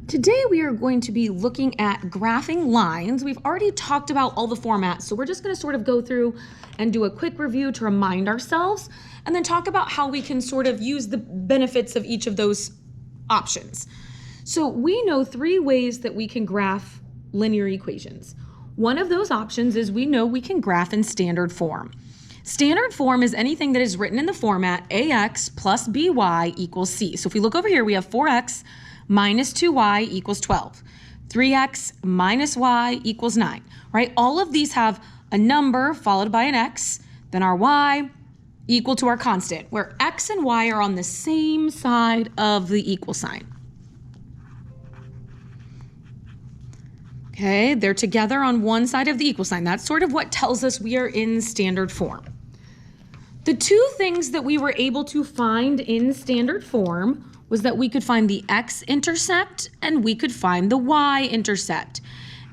Today we are going to be looking at graphing lines. We've already talked about all the formats, so we're just going to sort of go through and do a quick review to remind ourselves, and then talk about how we can sort of use the benefits of each of those options. So we know three ways that we can graph linear equations. One of those options is we know we can graph in standard form. Standard form is anything that is written in the format ax plus by equals c. So if we look over here, we have 4x minus 2y equals 12. 3x minus y equals 9, right? All of these have a number followed by an x, then our y equal to our constant, where x and y are on the same side of the equal sign. Okay, they're together on one side of the equal sign. That's sort of what tells us we are in standard form. The two things that we were able to find in standard form was that we could find the x-intercept and we could find the y-intercept.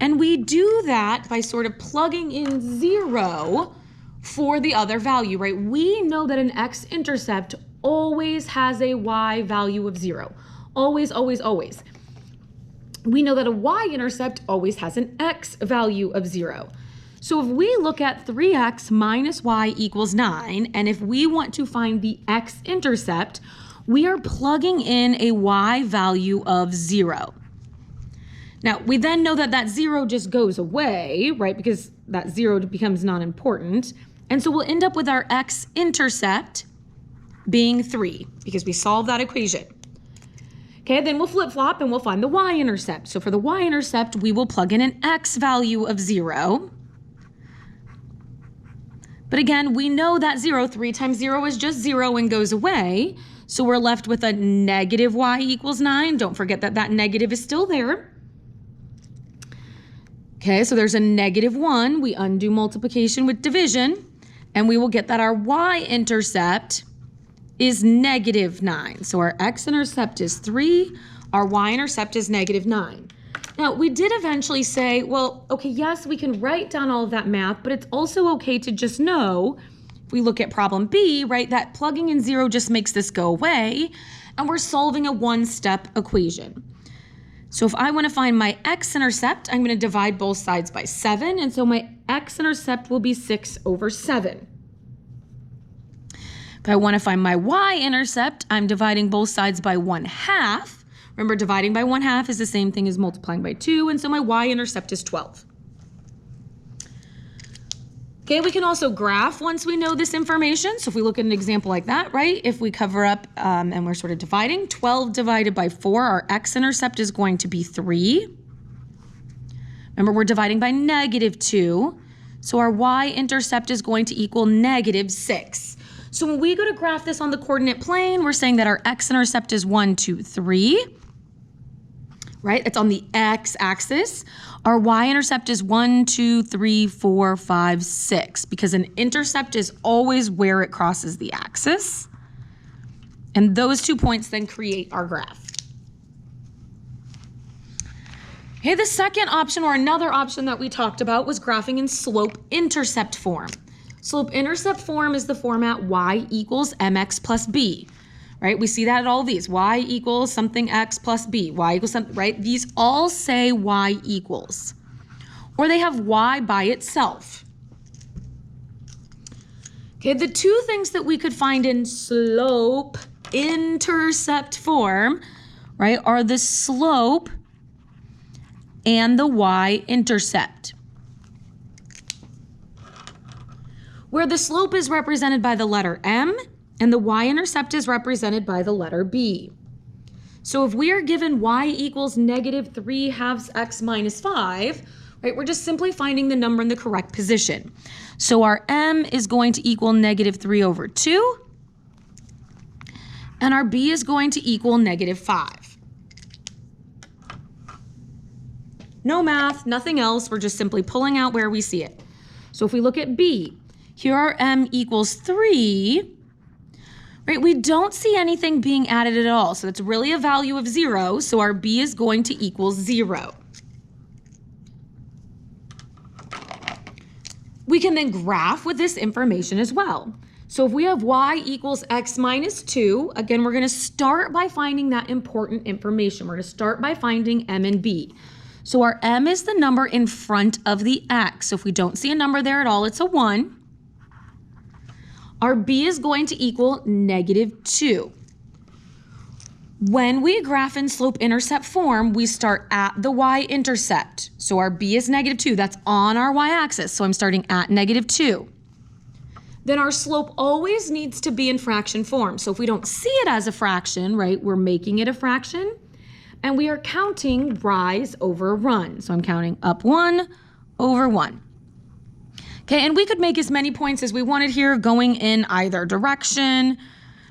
And we do that by sort of plugging in 0 for the other value, right? We know that an x-intercept always has a y value of 0. Always, always, always. We know that a y-intercept always has an x value of 0. So if we look at 3x minus y equals 9, and if we want to find the x-intercept, we are plugging in a y value of 0. Now, we then know that that 0 just goes away, right? Because that 0 becomes non-important. And so we'll end up with our x-intercept being 3, because we solved that equation. Okay, then we'll flip-flop and we'll find the y-intercept. So for the y-intercept, we will plug in an x value of 0. But again, we know that 0, 3 times 0 is just 0 and goes away. So we're left with a negative y equals 9. Don't forget that that negative is still there. Okay, so there's a negative 1. We undo multiplication with division, and we will get that our y-intercept is negative 9. So our x-intercept is 3, our y-intercept is negative 9. Now, we did eventually say, well, okay, yes, we can write down all of that math, but it's also okay to just know, if we look at problem B, right, that plugging in 0 just makes this go away, and we're solving a one-step equation. So if I want to find my x-intercept, I'm going to divide both sides by 7, and so my x-intercept will be 6 over 7. If I want to find my y-intercept, I'm dividing both sides by 1/2. Remember, dividing by 1/2 is the same thing as multiplying by 2, and so my y-intercept is 12. Okay, we can also graph once we know this information. So if we look at an example like that, right, if we cover up and we're sort of dividing, 12 divided by 4, our x-intercept is going to be 3. Remember, we're dividing by negative 2, so our y-intercept is going to equal negative 6. So when we go to graph this on the coordinate plane, we're saying that our x-intercept is 1, 2, 3, right? It's on the x-axis. Our y-intercept is 1, 2, 3, 4, 5, 6, because an intercept is always where it crosses the axis. And those 2 points then create our graph. Okay, the second option, or another option that we talked about, was graphing in slope-intercept form. Slope-intercept form is the format y equals mx plus b, right? We see that at all these. Y equals something x plus b, y equals something, right? These all say y equals, or they have y by itself. Okay, the two things that we could find in slope-intercept form, right, are the slope and the y-intercept, where the slope is represented by the letter m and the y-intercept is represented by the letter b. So if we are given y equals negative 3/2 x minus 5, right, we're just simply finding the number in the correct position. So our m is going to equal negative 3 over 2, and our b is going to equal negative 5. No math, nothing else, we're just simply pulling out where we see it. So if we look at b, here our m equals 3, right? We don't see anything being added at all, so it's really a value of 0, so our b is going to equal 0. We can then graph with this information as well. So if we have y equals x minus 2, again, we're going to start by finding that important information. We're going to start by finding m and b. So our m is the number in front of the x. So if we don't see a number there at all, it's a 1. Our b is going to equal -2. When we graph in slope-intercept form, we start at the y-intercept. So our b is -2. That's on our y-axis. So I'm starting at -2. Then our slope always needs to be in fraction form. So if we don't see it as a fraction, right, we're making it a fraction. And we are counting rise over run. So I'm counting up 1 over 1. Okay, and we could make as many points as we wanted here going in either direction,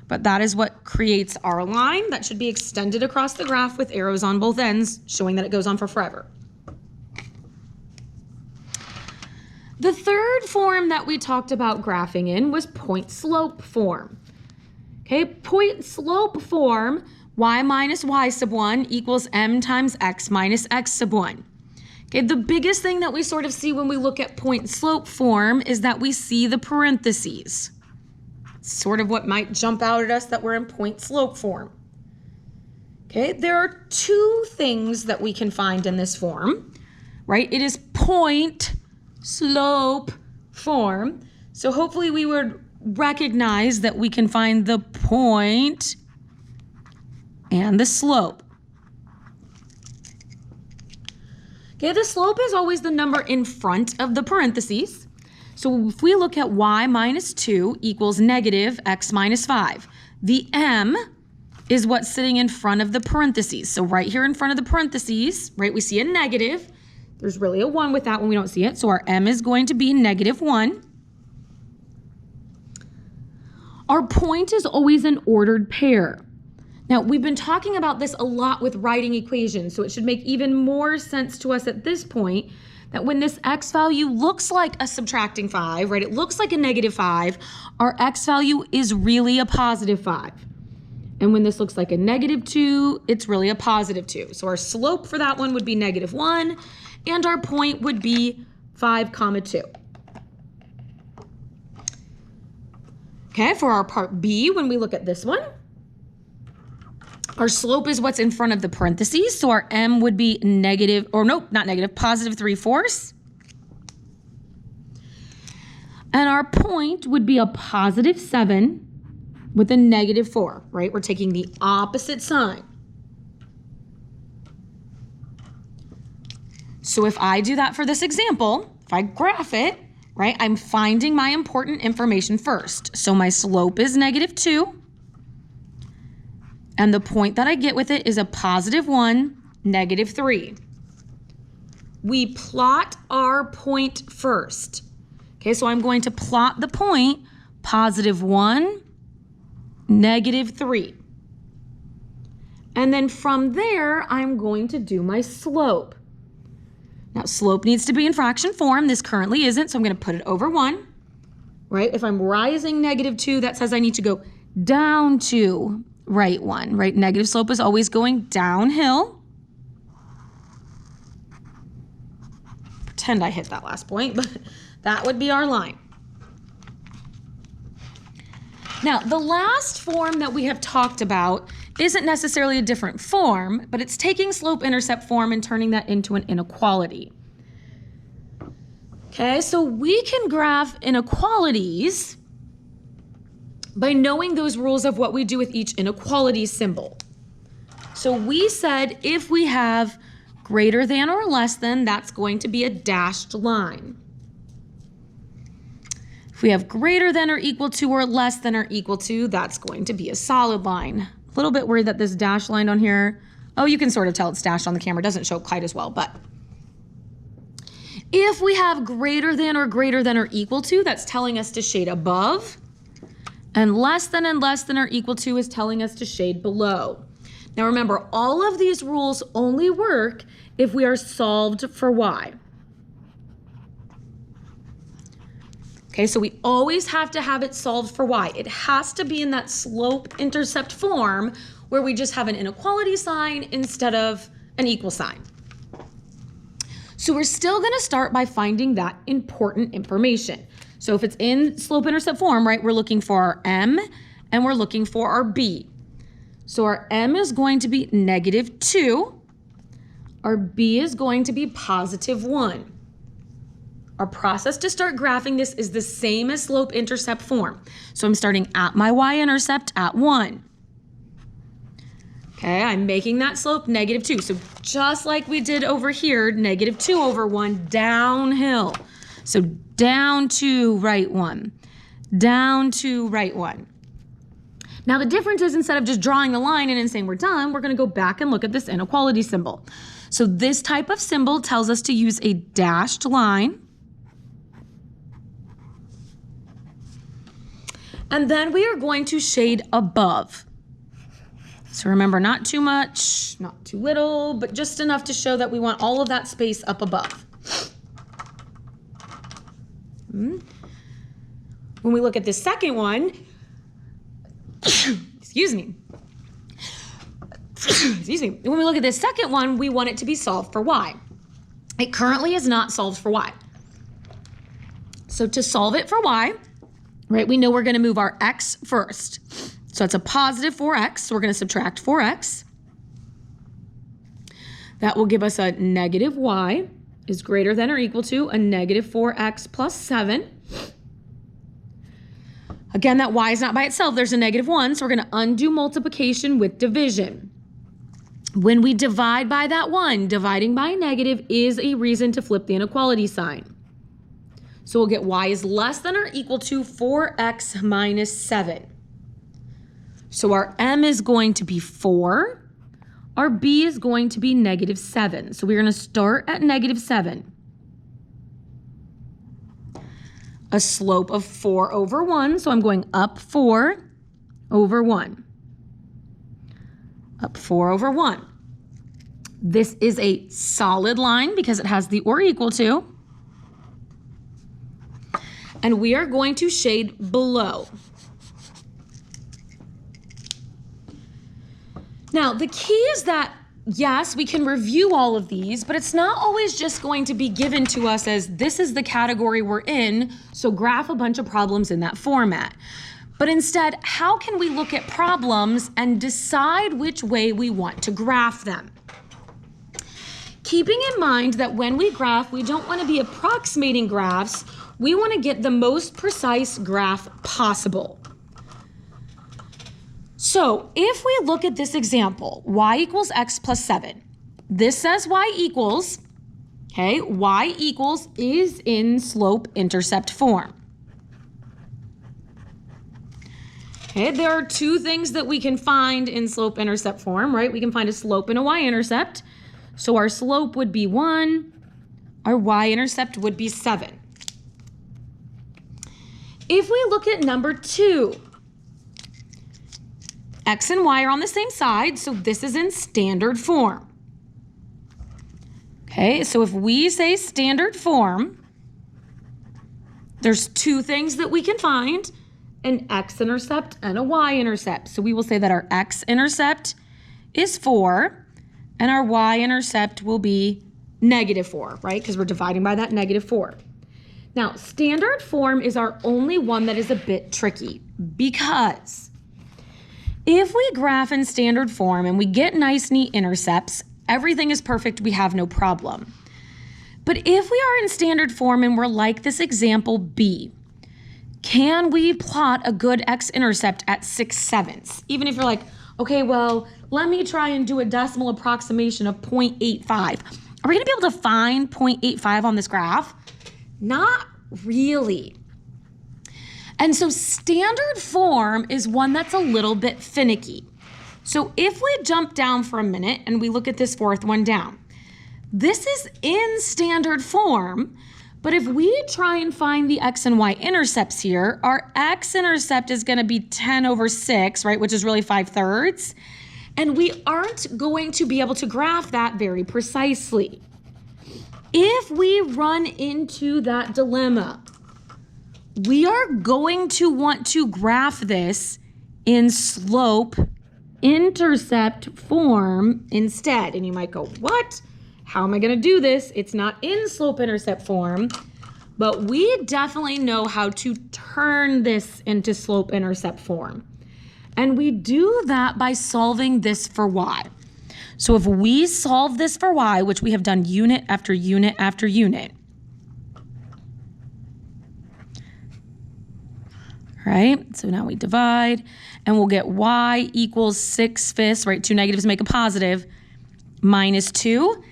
but that is what creates our line that should be extended across the graph with arrows on both ends, showing that it goes on for forever. The third form that we talked about graphing in was point-slope form. Okay, point-slope form, y minus y sub 1 equals m times x minus x sub 1. Okay, the biggest thing that we sort of see when we look at point-slope form is that we see the parentheses. Sort of what might jump out at us that we're in point-slope form. Okay, there are two things that we can find in this form, right? It is point-slope form. So hopefully we would recognize that we can find the point and the slope. Okay, the slope is always the number in front of the parentheses. So if we look at y minus 2 equals -x minus 5, the m is what's sitting in front of the parentheses. So right here in front of the parentheses, right, we see a negative. There's really a 1 with that when we don't see it. So our m is going to be -1. Our point is always an ordered pair. Now, we've been talking about this a lot with writing equations, so it should make even more sense to us at this point that when this x value looks like a subtracting 5, right, it looks like a -5, our x value is really a +5. And when this looks like a -2, it's really a +2. So our slope for that one would be -1, and our point would be 5, 2. Okay, for our part B, when we look at this one, our slope is what's in front of the parentheses, so our m would be +3/4. And our point would be a +7 with a -4, right? We're taking the opposite sign. So if I do that for this example, if I graph it, right, I'm finding my important information first. So my slope is -2. And the point that I get with it is a +1, -3. We plot our point first. Okay, so I'm going to plot the point, +1, -3. And then from there, I'm going to do my slope. Now, slope needs to be in fraction form. This currently isn't, so I'm going to put it over 1. Right? If I'm rising -2, that says I need to go down to right 1, right? Negative slope is always going downhill. Pretend I hit that last point, but that would be our line. Now, the last form that we have talked about isn't necessarily a different form, but it's taking slope-intercept form and turning that into an inequality. Okay, so we can graph inequalities by knowing those rules of what we do with each inequality symbol. So we said if we have greater than or less than, that's going to be a dashed line. If we have greater than or equal to or less than or equal to, that's going to be a solid line. A little bit worried that this dashed line on here, oh, you can sort of tell it's dashed on the camera, doesn't show quite as well, but if we have greater than or equal to, that's telling us to shade above. And less than or equal to is telling us to shade below. Now remember, all of these rules only work if we are solved for y. Okay, so we always have to have it solved for y. It has to be in that slope-intercept form where we just have an inequality sign instead of an equal sign. So we're still going to start by finding that important information. So if it's in slope-intercept form, right, we're looking for our m and we're looking for our b. So our m is going to be -2. Our b is going to be +1. Our process to start graphing this is the same as slope-intercept form. So I'm starting at my y-intercept at 1. Okay, I'm making that slope -2. So just like we did over here, -2 over 1, downhill. So down to right 1, down to right 1. Now the difference is instead of just drawing the line and then saying we're done, we're gonna go back and look at this inequality symbol. So this type of symbol tells us to use a dashed line. And then we are going to shade above. So remember, not too much, not too little, but just enough to show that we want all of that space up above. When we look at the second one, excuse me. Excuse me. When we look at this second one, we want it to be solved for y. It currently is not solved for y. So to solve it for y, right, we know we're going to move our x first. So it's a positive 4x, so we're going to subtract 4x. That will give us a negative y is greater than or equal to a negative 4x plus 7. Again, that y is not by itself. There's a -1, so we're going to undo multiplication with division. When we divide by that 1, dividing by a negative is a reason to flip the inequality sign. So we'll get y is less than or equal to 4x minus 7. So our m is going to be 4. Our b is going to be -7. So we're going to start at -7. A slope of 4 over 1. So I'm going up 4 over 1. Up 4 over 1. This is a solid line because it has the or equal to. And we are going to shade below. Now, the key is that, yes, we can review all of these, but it's not always just going to be given to us as this is the category we're in, so graph a bunch of problems in that format. But instead, how can we look at problems and decide which way we want to graph them? Keeping in mind that when we graph, we don't want to be approximating graphs. We want to get the most precise graph possible. So if we look at this example, y equals x plus 7. This says y equals, okay, y equals is in slope-intercept form. Okay, there are two things that we can find in slope-intercept form, right? We can find a slope and a y-intercept. So our slope would be 1, our y-intercept would be 7. If we look at number 2, x and y are on the same side, so this is in standard form. Okay, so if we say standard form, there's two things that we can find, an x-intercept and a y-intercept. So we will say that our x-intercept is 4, and our y-intercept will be -4, right? Because we're dividing by that -4. Now, standard form is our only one that is a bit tricky because if we graph in standard form and we get nice, neat intercepts, everything is perfect, we have no problem. But if we are in standard form and we're like this example B, can we plot a good x-intercept at 6/7? Even if you're like, okay, well, let me try and do a decimal approximation of 0.85. Are we gonna be able to find 0.85 on this graph? Not really. And so standard form is one that's a little bit finicky. So if we jump down for a minute and we look at this fourth one down, this is in standard form, but if we try and find the x and y intercepts here, our x-intercept is gonna be 10/6, right, which is really 5/3, and we aren't going to be able to graph that very precisely. If we run into that dilemma, we are going to want to graph this in slope-intercept form instead. And you might go, what? How am I going to do this? It's not in slope-intercept form. but we definitely know how to turn this into slope-intercept form. And we do that by solving this for y. So if we solve this for y, which we have done unit after unit after unit, right? So now we divide, and we'll get y equals 6/5, right? 2 negatives make a positive, minus 2.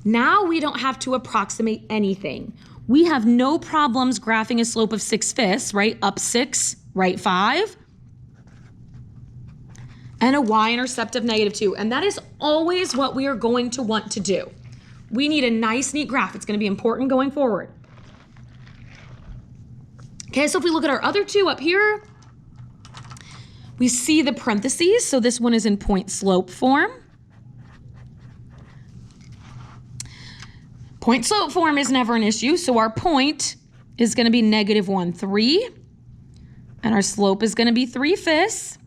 Now we don't have to approximate anything. We have no problems graphing a slope of 6/5, right? Up 6, right 5. And a y-intercept of -2. And that is always what we are going to want to do. We need a nice, neat graph. It's going to be important going forward. Okay, so if we look at our other two up here, we see the parentheses. So this one is in point slope form. Point slope form is never an issue. So our point is going to be -1, 3. And our slope is going to be 3/5.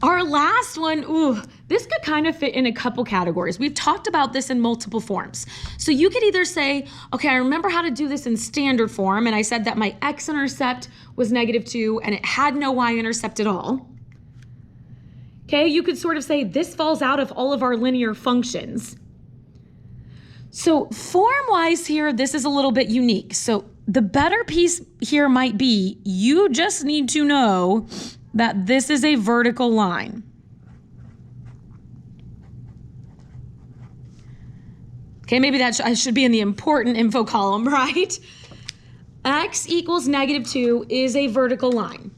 Our last one, this could kind of fit in a couple categories. We've talked about this in multiple forms. So you could either say, okay, I remember how to do this in standard form, and I said that my x-intercept was -2, and it had no y-intercept at all. Okay, you could sort of say this falls out of all of our linear functions. So form-wise here, this is a little bit unique. So the better piece here might be, you just need to know that this is a vertical line. Okay, maybe that should be in the important info column, right? X equals -2 is a vertical line.